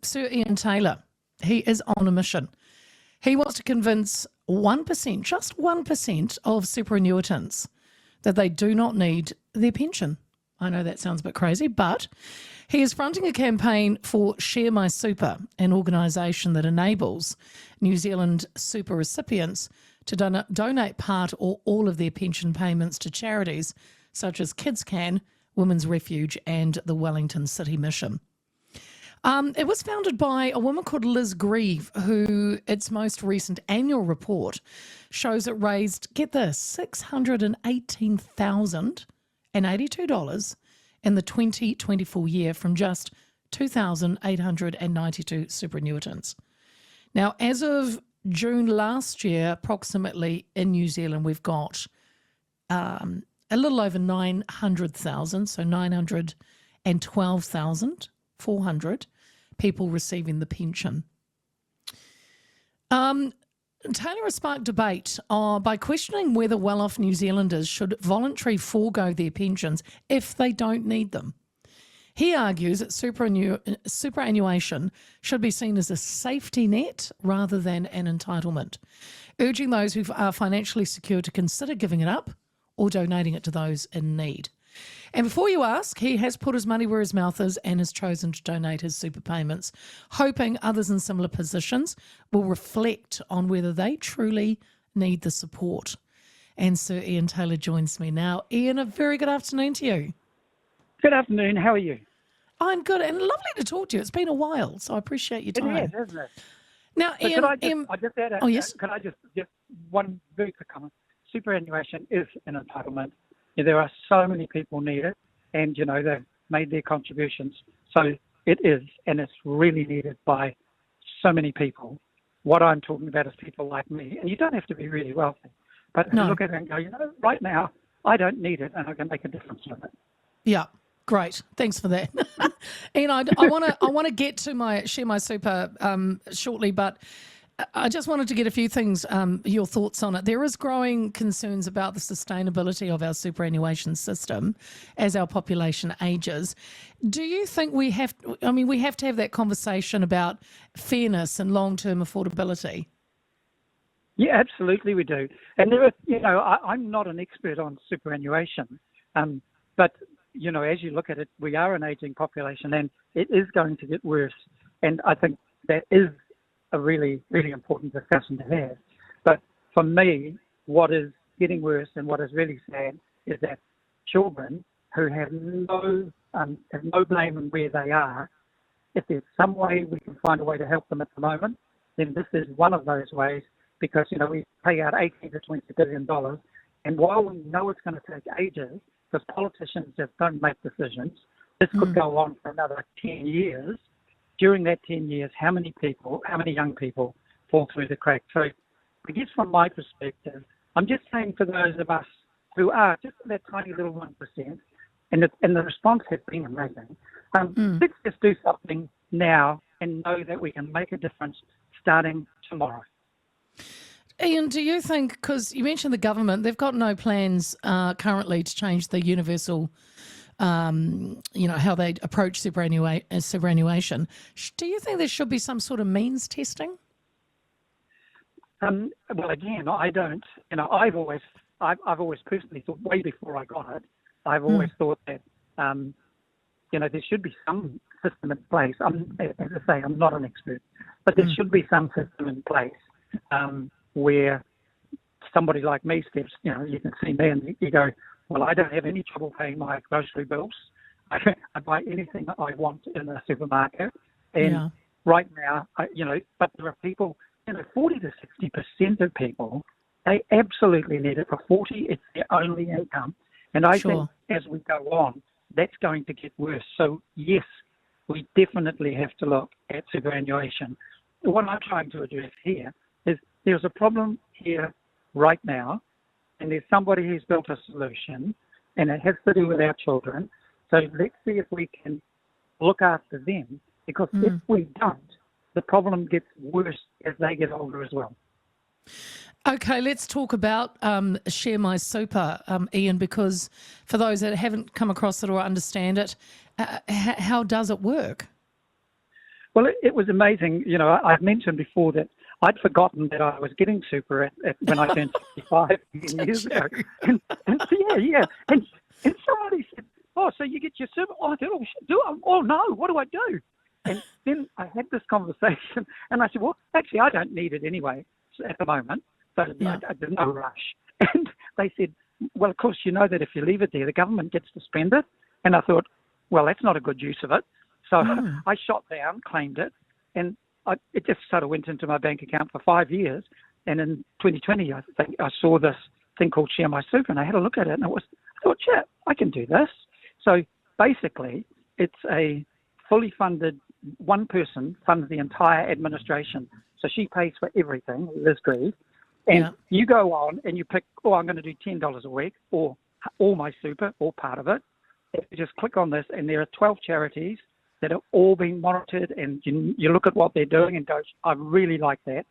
Sir Ian Taylor, he is on a mission. He wants to convince 1%, just 1% of superannuitants that they do not need their pension. I know that sounds a bit crazy, but he is fronting a campaign for Share My Super, an organisation that enables New Zealand super recipients to donate part or all of their pension payments to charities such as Kids Can, Women's Refuge and the Wellington City Mission. It was founded by a woman called Liz Grieve, who its most recent annual report shows it raised, get this, $618,082 in the 2024 year from just 2,892 superannuitants. Now, as of June last year, approximately in New Zealand, we've got a little over 900,000, so 912,400 people receiving the pension. Taylor has sparked debate by questioning whether well-off New Zealanders should voluntarily forego their pensions if they don't need them. He argues that superannuation should be seen as a safety net rather than an entitlement, urging those who are financially secure to consider giving it up or donating it to those in need. And before you ask, he has put his money where his mouth is and has chosen to donate his super payments, hoping others in similar positions will reflect on whether they truly need the support. And Sir Ian Taylor joins me now. Ian, a very good afternoon to you. Good afternoon. How are you? I'm good and lovely to talk to you. It's been a while, so I appreciate your time. It is, isn't it? Now, But Ian, yes? Could I just one very quick comment? Superannuation is an entitlement. There are so many people need it, and they've made their contributions. So it is, and it's really needed by so many people. What I'm talking about is people like me, and you don't have to be really wealthy, but if you look at it and go, right now I don't need it, and I can make a difference with it. Yeah. Great, thanks for that. Ian, I want to get to my Share My Super shortly, but I just wanted to get a few things, your thoughts on it. There is growing concerns about the sustainability of our superannuation system as our population ages. Do you think we have to have that conversation about fairness and long-term affordability? Yeah, absolutely we do. And there are, I'm not an expert on superannuation, but as you look at it, we are an aging population and it is going to get worse. And I think that is a really, really important discussion to have. But for me, what is getting worse and what is really sad is that children who have no blame in where they are, if there's some way we can find a way to help them at the moment, then this is one of those ways, because we pay out $18 to $20 billion. And while we know it's going to take ages, because politicians just don't make decisions, this could go on for another 10 years. During that 10 years, how many young people fall through the cracks? So I guess from my perspective, I'm just saying for those of us who are just that tiny little 1%, and the response has been amazing, let's just do something now and know that we can make a difference starting tomorrow. Ian, do you think, because you mentioned the government, they've got no plans currently to change the universal, how they approach superannuation. Do you think there should be some sort of means testing? Well, again, I don't. I've always personally thought, way before I got it, I've always thought that, there should be some system in place. As I say, I'm not an expert, but there should be some system in place where somebody like me steps, you can see me and you go, well, I don't have any trouble paying my grocery bills. I buy anything that I want in a supermarket. And right now, but there are people, 40 to 60% of people, they absolutely need it. For 40, it's their only income. And I think as we go on, that's going to get worse. So yes, we definitely have to look at superannuation. What I'm trying to address here is there's a problem here right now, and there's somebody who's built a solution, and it has to do with our children. So let's see if we can look after them, because if we don't, the problem gets worse as they get older as well. Okay, let's talk about Share My Super, Ian, because for those that haven't come across it or understand it, how does it work? Well, it was amazing. You know, I've mentioned before that I'd forgotten that I was getting super when I turned 65 years ago. And so, yeah. And somebody said, "Oh, so you get your super?" Oh, I said, "Oh, do I? Oh no, what do I do?" And then I had this conversation, and I said, "Well, actually, I don't need it anyway at the moment, so there's no rush." And they said, "Well, of course, you know that if you leave it there, the government gets to spend it." And I thought, well, that's not a good use of it. So I shot down, claimed it, and it just sort of went into my bank account for 5 years. And in 2020, I think I saw this thing called Share My Super, and I had a look at it, and I thought, yeah, I can do this. So basically, it's a fully funded, one person funds the entire administration. So she pays for everything, Liz Grieve. And you go on and you pick, I'm going to do $10 a week, or all my super, or part of it. You just click on this, and there are 12 charities that are all being monitored, and you look at what they're doing and go, I really like that.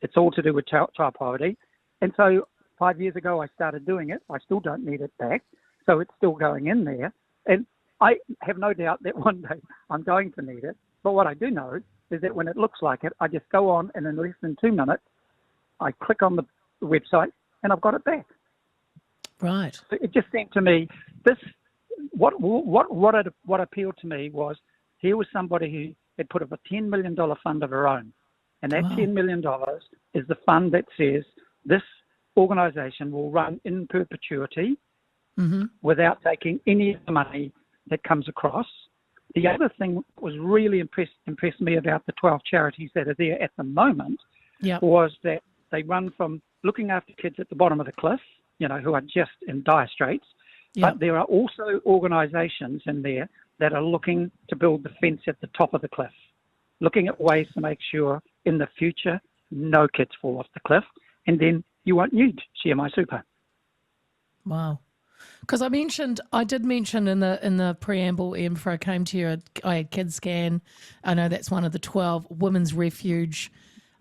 It's all to do with child poverty. And so 5 years ago, I started doing it. I still don't need it back, so it's still going in there. And I have no doubt that one day I'm going to need it. But what I do know is that when it looks like it, I just go on, and in less than 2 minutes, I click on the website, and I've got it back. Right. It just seemed to me, what appealed to me was, here was somebody who had put up a $10 million fund of her own. And that $10 million is the fund that says this organisation will run in perpetuity without taking any of the money that comes across. The other thing that was really impressed me about the 12 charities that are there at the moment was that they run from looking after kids at the bottom of the cliff, you know, who are just in dire straits. But there are also organisations in there that are looking to build the fence at the top of the cliff, looking at ways to make sure in the future no kids fall off the cliff, and then you won't need Share My Super. Wow. Because I did mention in the preamble, before I came to you, I had Kids Scan. I know that's one of the 12. Women's Refuge,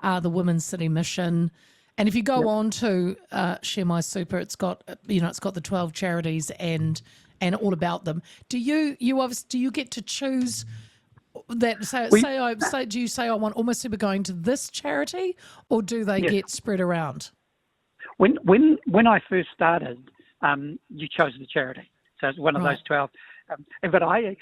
the Women's City Mission. And if you go on to Share My Super, it's got the 12 charities and all about them. Do you get to choose that? Do you say I want Almost Super going to this charity, or do they get spread around? When I first started, you chose the charity, so it's one of those 12. But I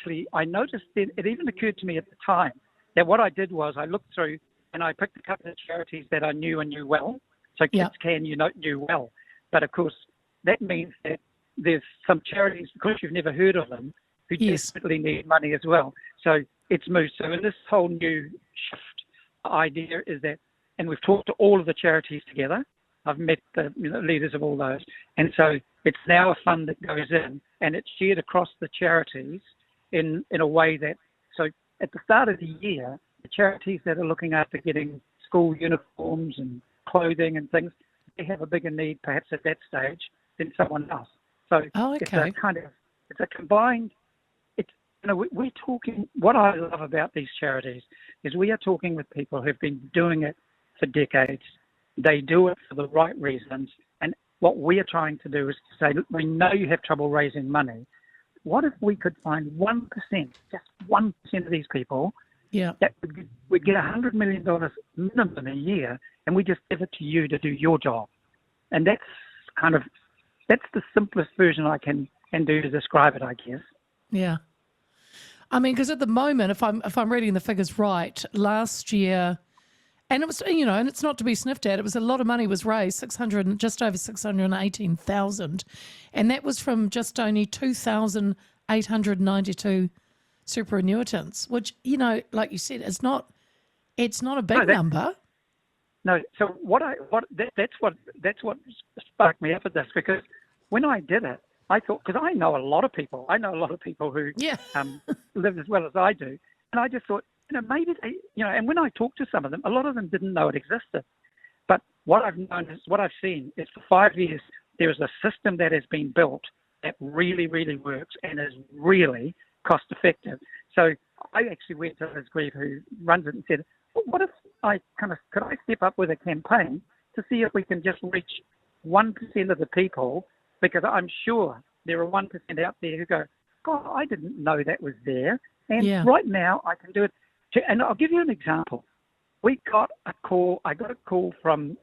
noticed that it even occurred to me at the time that what I did was I looked through and I picked a couple of charities that I knew and knew well. So Kids Can knew well. But of course, that means that there's some charities, because you've never heard of them, who desperately need money as well. So it's moved. So in this whole new shift idea is that, and we've talked to all of the charities together. I've met the leaders of all those. And so it's now a fund that goes in, and it's shared across the charities in a way that, so at the start of the year, the charities that are looking after getting school uniforms and clothing and things, they have a bigger need perhaps at that stage than someone else. So it's a combined, we're talking, what I love about these charities is we are talking with people who've been doing it for decades. They do it for the right reasons. And what we're trying to do is to say, look, we know you have trouble raising money. What if we could find 1%, just 1% of these people that would get $100 million minimum a year, and we just give it to you to do your job. And that's the simplest version I can do to describe it, I guess. Yeah. I mean, because at the moment, if I'm reading the figures right, last year, and it was, and it's not to be sniffed at, it was a lot of money was raised, just over 618,000, and that was from just only 2,892 superannuitants, which, like you said, it's not a big number. No, so that's what sparked me up at this, because when I did it, I thought, because I know a lot of people who live as well as I do, and I just thought, maybe they, and when I talked to some of them, a lot of them didn't know it existed. But what I've seen is for 5 years, there is a system that has been built that really, really works and is really cost effective. So I actually went to Liz Grieve, who runs it, and said, well, what if could I step up with a campaign to see if we can just reach 1% of the people, because I'm sure there are 1% out there who go, God, I didn't know that was there. And right now I can do it. And I'll give you an example. We got a call. I got a call from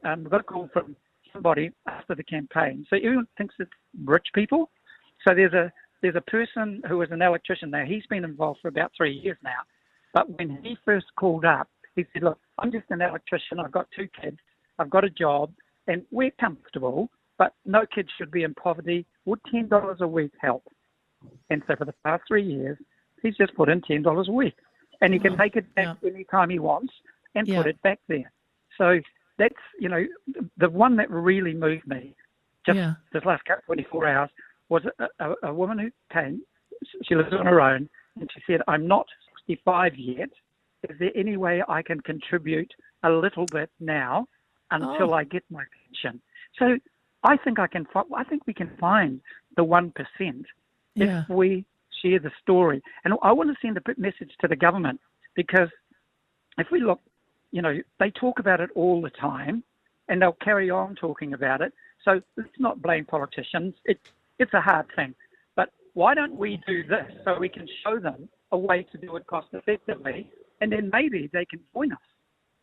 somebody after the campaign. So everyone thinks it's rich people. So there's a person who is an electrician now. He's been involved for about 3 years now. But when he first called up, he said, "Look, I'm just an electrician. I've got 2 kids. I've got a job, and we're comfortable. But no kids should be in poverty. Would $10 a week help?" And so for the past 3 years, he's just put in $10 a week, and he can take it back anytime he wants and put it back there. So that's, the one that really moved me just this last 24 hours was a woman who came. She lives on her own, and she said, "I'm not 65 yet. Is there any way I can contribute a little bit now until I get my pension?" So I think we can find the 1% if we share the story. And I want to send a message to the government, because if we look, they talk about it all the time, and they'll carry on talking about it. So let's not blame politicians. It's a hard thing. But why don't we do this so we can show them a way to do it cost effectively, and then maybe they can join us.